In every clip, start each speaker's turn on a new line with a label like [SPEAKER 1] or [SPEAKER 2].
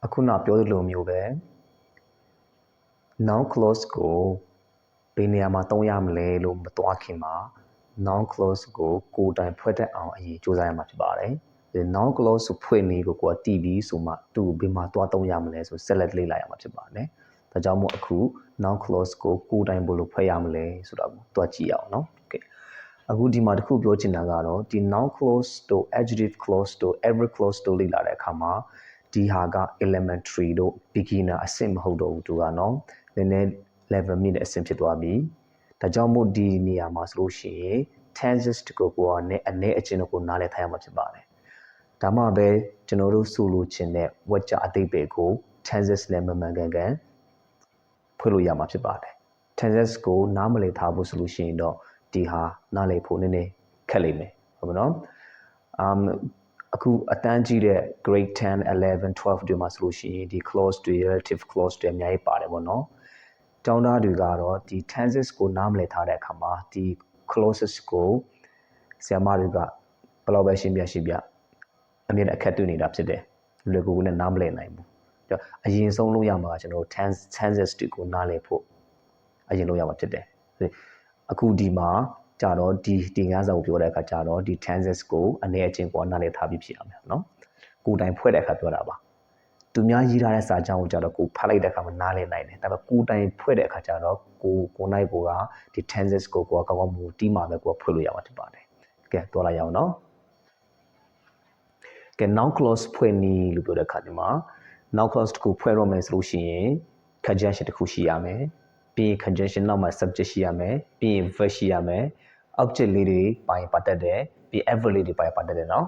[SPEAKER 1] အခုနပြောသလိုမျိုးပဲ noun clause ကိုဘယ်နေရာမှာသုံးရမလဲလို့မသွားခင်မှာ noun clause ကိုကိုယ်တိုင်ဖွဲ့တတ်အောင်အရင်စူးစမ်းရမှာဖြစ်ပါတယ်။ noun clause ကိုဖွဲ့နည်းကိုကိုယ်ကတည်ပြီးဆိုမှသူ့ဘယ်မှာသွားသုံးရမလဲဆိုဆက်လက်လေ့လာရမှာဖြစ်ပါတယ်။ဒါကြောင့်မို့အခု noun clause ကိုကိုယ်တိုင်ဘယ်လိုဖွဲ့ရမလဲဆိုတာကိုတွက်ကြည့်အောင်နော်။ Okay အခုဒီမှာတစ်ခုပြောချင်တာကတော့ဒီ noun clause တို့ adjective clause တို့ adverb clause တို့လေ့လာတဲ့အခါမှာဒီဟာက elementary တို့ beginner အဆင့်မဟုတ်တော့ဘူးသူကနော်နည်းနည်း level မြင့်တဲ့အဆင့်ဖြစ်သွားပြီဒါကြောင့်မို့ဒီနေရာမှာဆိုလို့ရှိရင် tenses ကိုကိုအနေအချင်းကိုနားလည်ထားရမှာဖြစ်ပါတယ်ဒါမှပဲကျွန်တော်တို့ဆိုလိုချင်တဲ့ဝါကျအသေးပေကို tenses နဲ့မမှန်ကန်ကန်ဖွင့်လို့ရမှာဖြစ်ပါတယ် tenses ကိုနားမလည်ထားဖို့ဆိုလို့ရှိရင်တော့ဒီဟာနားလည်ဖို့နည်းနည်းခက်လိမ့်မယ်ဟုတ်မနော်အခုအတန်းကြီးတဲ့ grade 10 11 12တွေမှာဆိုလို့ရှိရင်ဒီ clause တွေ relative clause တွေအများကြီးပါတယ်ပေါ့နော်ကျောင်းသားတွေကတော့ဒီ tenses ကိုနားမလည်ထားတဲ့အခါမှာဒီ clauses ကိုဆရာမတွေကဘယ်လောက်ပဲရှင်းပြအမြင်အခက်တွေ့နေတာဖြစ်တယ်လွယ်ကူကူနဲ့နားမလည်နိုင်ဘူးအရင်ဆုံးလုပ်ရမှာကကျွန်တော်တို့ tenses တွေကိုနားလည်ဖို့အရင်လုပ်ရမှာဖြစ်တယ်အခုဒီမှာကြတော့ဒီငါးစာကိုပြောတဲ့အခါကြတော့ဒီ tenses ကိုအနေအချင်းကိုနားလည်ထားပြီးဖြစ်ရမယ်နော်ကိုယ်တိုင်ဖွဲ့တဲ့အခါပြောတာပါသူများရေးထားတဲ့စာကြောင်းကိုကြတော့ကိုဖတ်လိုက်တဲ့အခါမှာနားလည်နိုင်တယ်ဒါပေမဲ့ကိုယ်တိုင်ဖွဲ့တဲ့အခါကျတော့ကိုနိုင်ကိုကဒီ tenses ကိုကောင်းကောင်းမူတီးမှပဲကိုဖွဲ့လို့ရမှာဖြစ်ပါတယ်ကဲတွားလိုက်ရအောင်နော်ကဲ noun clause ဖွဲ့နည်းလို့ပြောတဲ့အခါဒီမှာ noun clause တစ်ခုဖွဲ့ရမယ်ဆိုလို့ရှိရင် conjunction တစ်ခုရှိရမယ်ပြီးရင် conjunction နောက်မှာ subject ရှိရမယ်ပြီးရင် verb ရှိရမယ် object လေးတွေပါတတ်တယ်ပြီး adverb လေးတွေပါတတ်တယ်နော်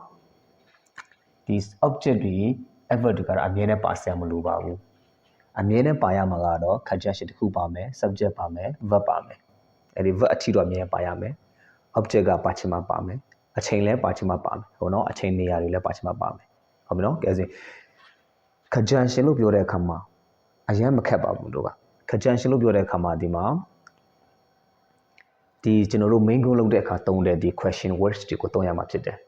[SPEAKER 1] ဒီ object တွေ adverb တွေကတော့အမြဲတမ်းပါစရာမလိုပါဘူးအမြဲတမ်းပါရမှာကတော့ conjunction တစ်ခုပါမယ် subject ပါမယ် verb ပါမယ်အဲ့ဒီ verb အထီတော့အမြဲပါရမယ် object ကပါချင်မှပါမယ်အချိန်လဲပါချင်မှပါမယ်ဟုတ်နော်အချိန်နေရာတွေလည်းပါချင်မှပါမယ်ဟုတ်ပြီနော်ကဲဆို conjunction လို့ပြောတဲ့အခါမှာအရင်မခက်ပါဘူးတို့က conjunction လို့ပြောတဲ့အခါမှာဒီမှာဒီကျွန်တော်တို့ main goal လုပ်တဲ့အခါသုံးတဲ့ဒီ question words တွေကိုသုံးရမှာဖြစ်တယ်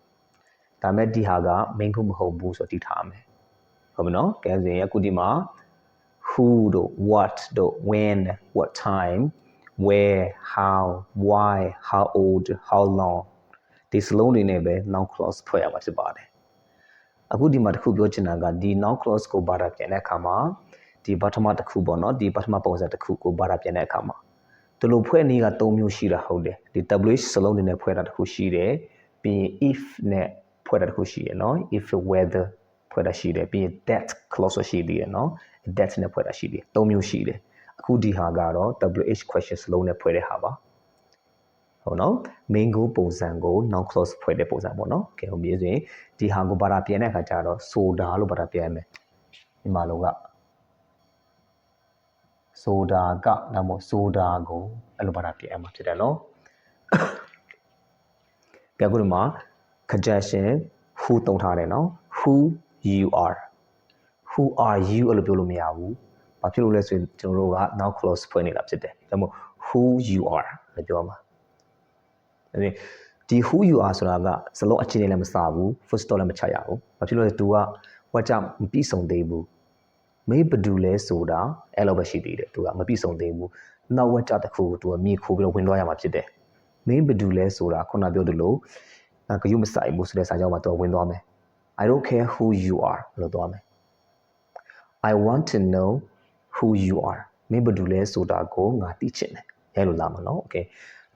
[SPEAKER 1] ဒါမဲ့ဒီဟာက main goal မဟုတ်ဘူးဆိုတော့တည်ထားမယ်ဟုတ်ပြီနော်ကဲဆိုရင်အခုဒီမှာ who တို့ what တို့ when what time where how why how old how long ဒီစလုံးတွေနဲ့ပဲ noun clause ဖွဲ့ရမှာဖြစ်ပါတယ်အခုဒီမှာတစ်ခုပြောချင်တာကဒီ noun clause ကိုဘာသာပြန်တဲ့အခါမှာဒီပထမတစ်ခုပေါ့နော်ဒီပထမပုံစံတစ်ခုကိုဘာသာပြန်တဲ့အခါမှာဒီလိုဖွဲ့နည်းက၃မျိုးရှိတာဟုတ်တယ်ဒီ WH စလုံးတွေနဲ့ဖွဲ့တာတစ်ခုရှိတယ်ပြီးရင် if နဲ့ဖွဲ့တာတစ်ခုရှိတယ်နော် if whether ဖွဲ့တာရှိတယ်ပြီးရင် that clause ရှိသေးတယ်နော် that နဲ့ဖွဲ့တာရှိတယ်၃မျိုးရှိတယ်အခုဒီဟာကတော့ WH question စလုံးနဲ့ဖွဲ့တဲ့ဟာပါဟုတ်နော် main goal ပုံစံကို noun clause ဖွဲ့တဲ့ပုံစံပေါ့နော်ကဲဟုတ်ပြီဆိုရင်ဒီဟာကိုဘာသာပြန်တဲ့အခါကျတော့ဆိုတာလို့ဘာသာပြန်ရမယ်ဒီမှာလောကဆိုတာကဒါမှမဟုတ်ဆိုတာကိုအဲ့လိုဘာသာပြန်ရမှာဖြစ်တယ်နော်ကဲအခုဒီမှာ conjunction who တုံးထားတယ်နော် who you are who are you အဲ့လိုပြောလို့မရဘူးဘာဖြစ်လို့လဲဆိုရင်ကျွန်တော်တို့က noun clause ဖွဲ့နေတာဖြစ်တယ်ဒါမှမဟုတ် who you are လို့ပြောမှာဒီ who you are ဆိုတာကစလုံးအခြေအနေလည်းမစဘူး full stop လည်းမချရဘူးဘာဖြစ်လို့လဲ तू ကဝါကြမပြီးဆုံးသေးဘူးမေးဘဒူလဲဆိုတာအဲ့လိုပဲရှိသေးတယ် तू ကမပြီးဆုံးသေးဘူးနောက်ဝါကြတစ်ခုကို तू ကမြေခိုးပြီးတော့ဝင်သွားရမှာဖြစ်တယ်မင်းဘဒူလဲဆိုတာခုနပြောသလိုဂယုမဆိုင်ဘူးဆိုတဲ့စာကြောင်းမှာ तू ဝင်သွားမယ် I don't care who you are လို့သွားမယ် I want to know who you are မင်းဘဒူလဲဆိုတာကိုငါသိချင်တယ်အဲ့လိုလာမှာနော် okay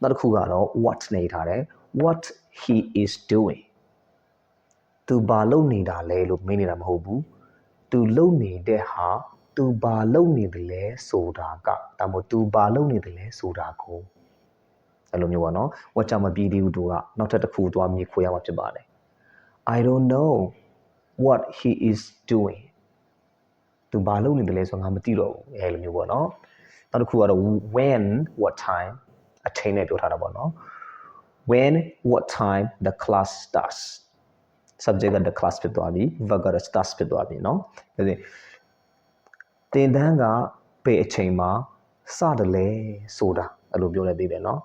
[SPEAKER 1] နောက်တစ်ခုကတော့ what နေထားတယ် what he is doing သူဘာလုပ်နေတာလဲလို့မင်းနေတာမဟုတ်ဘူးသူလုပ်နေတဲ့ဟာသူဘာလုပ်နေတယ်လဲဆိုတာကဒါမှမဟုတ်သူဘာလုပ်နေတယ်လဲဆိုတာကိုအဲ့လိုမျိုးပါနော်ဝတ်ချမပြီးသေးဘူးသူကနောက်ထပ်တစ်ခုသွားမြေခွေရမှာဖြစ်ပါတယ် I don't know what he is doing သူဘာလုပ်နေတယ်လဲဆိုတော့ငါမသိတော့ဘူးအဲ့လိုမျိုးပေါ့နော်နောက်တစ်ခုကတော့ when what time အချိန်နဲ့ပြောထားတာပေါ့နော် when what time the class starts subject က the class ဖြစ်သွားပြီ verb က starts ဖြစ်သွားပြီเนาะဒါဆိုသင်တန်းကဘယ်အချိန်မှာစတယ်လဲဆိုတာအဲ့လိုပြောနေသေးတယ်เนาะ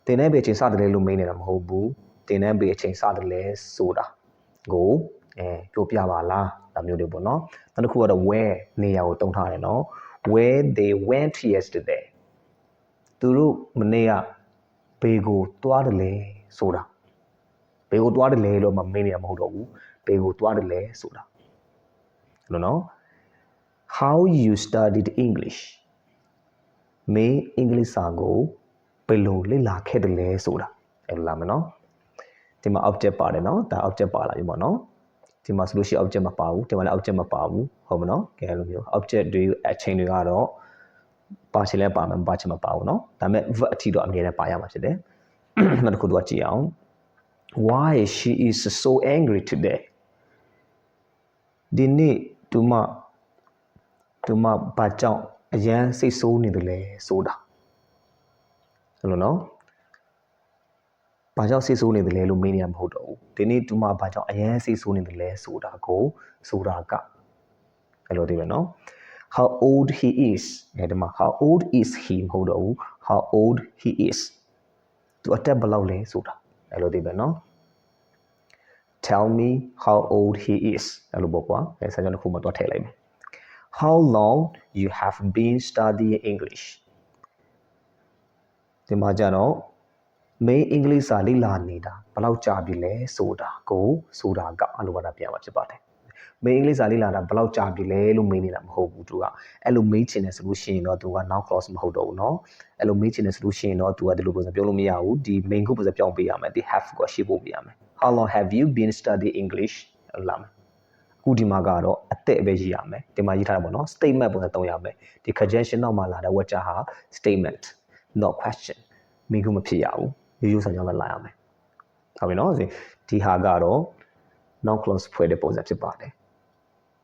[SPEAKER 1] သင်တန်းဘယ်အချိန်စတယ်လဲလို့မေးနေတာမဟုတ်ဘူးသင်တန်းဘယ်အချိန်စတယ်လဲဆိုတာကိုပြောပြပါလား ဒါမျိုးတွေပေါ့နော်နောက်တစ်ခုကတော့ where နေရာကိုတုံးထားတယ်နော် where they went yesterday သူတို့မနေ့ကဘေးကိုသွားတယ်လေဆိုတာဘေးကိုသွားတယ်လေလို့မမေးနေရမဟုတ်တော့ဘူးဘေးကိုသွားတယ်လေဆိုတာအဲ့လိုနော် how you studied English မင်းအင်္ဂလိပ်စာကိုဘယ်လိုလေ့လာခဲ့တယ်လဲဆိုတာအဲ့လိုလာမယ်နော်ဒီမှာ object ပါတယ်နော်ဒါ object ပါလာပြီပေါ့နော်ဒီမှာဆိုလို့ရှိရင် object မပါဘူးဒီမှာလည်း object မပါဘူးဟုတ်မနော်ကဲအဲ့လိုမျိုး object တွေအချိန်တွေကတော့ပါချင်လဲပါမယ်မပါချင်မပါဘူးเนาะဒါပေမဲ့ verb အထိတော့အမြဲတမ်းပါရမှာဖြစ်တယ်နောက်တစ်ခုတော့ကြည့်အောင် why she is so angry today ဒီနေ့သူမဘာကြောင့်အရန်စိတ်ဆိုးနေတယ်လဲဆိုတာဟုတ်လို့เนาะဘာကြောင့်စိတ်ဆိုးနေတယ်လဲလို့မေးနေရမဟုတ်တော့ဘူးဒီနေ့သူမဘာကြောင့်အရန်စိတ်ဆိုးနေတယ်လဲဆိုတာကိုဆိုတာကအဲ့လိုဒီပဲเนาะhow old he is ဒီမှာ how old is he မဟုတ်တော့ဘူး how old he is သူအသက်ဘယ်လောက်လဲဆိုတာအဲ့လိုဒီပဲเนาะ tell me how old he is အဲ့လိုပေါ့ကွာအဲစာကြောင်းတစ်ခုမှတော့ထည့်လိုက်မယ် how long you have been studying English ဒီမှာကျတော့မင်းအင်္ဂလိပ်စာလေ့လာနေတာဘယ်လောက်ကြာပြီလဲဆိုတာကိုဆိုတာကအဲ့လိုပါတာပြန်မှာဖြစ်ပါတယ်မင်းအင်္ဂလိပ်စာလေ့လာတာဘယ်လောက်ကြာပြီလဲလို့မေးနေတာမဟုတ်ဘူးသူကအဲ့လိုမေးချင်တယ်ဆိုလို့ရှိရင်တော့သူက now clause မဟုတ်တော့ဘူးเนาะအဲ့လိုမေးချင်တယ်ဆိုလို့ရှိရင်တော့သူကဒီလိုပုံစံပြောလို့မရဘူးဒီ main ကိုပုံစံပြောင်းပေးရမယ်ဒီ have ကိုရှင်းဖို့ပေးရမယ် how long have you been studying English လာမယ်အခုဒီမှာကတော့အသက်ပဲရေးရမယ်ဒီမှာရေးထားတာပေါ့เนาะ statement ပုံစံသုံးရမယ်ဒီ conjunction နောက်မှာလာတဲ့ word ဟာ statement not question မိကုမဖြစ်ရဘူးရိုးရိုးစာကြောင်းပဲလာရမယ်ဟုတ်ပြီเนาะဒီဟာကတော့ non clause ဖွဲ့တဲ့ပုံစံဖြစ်ပါတယ်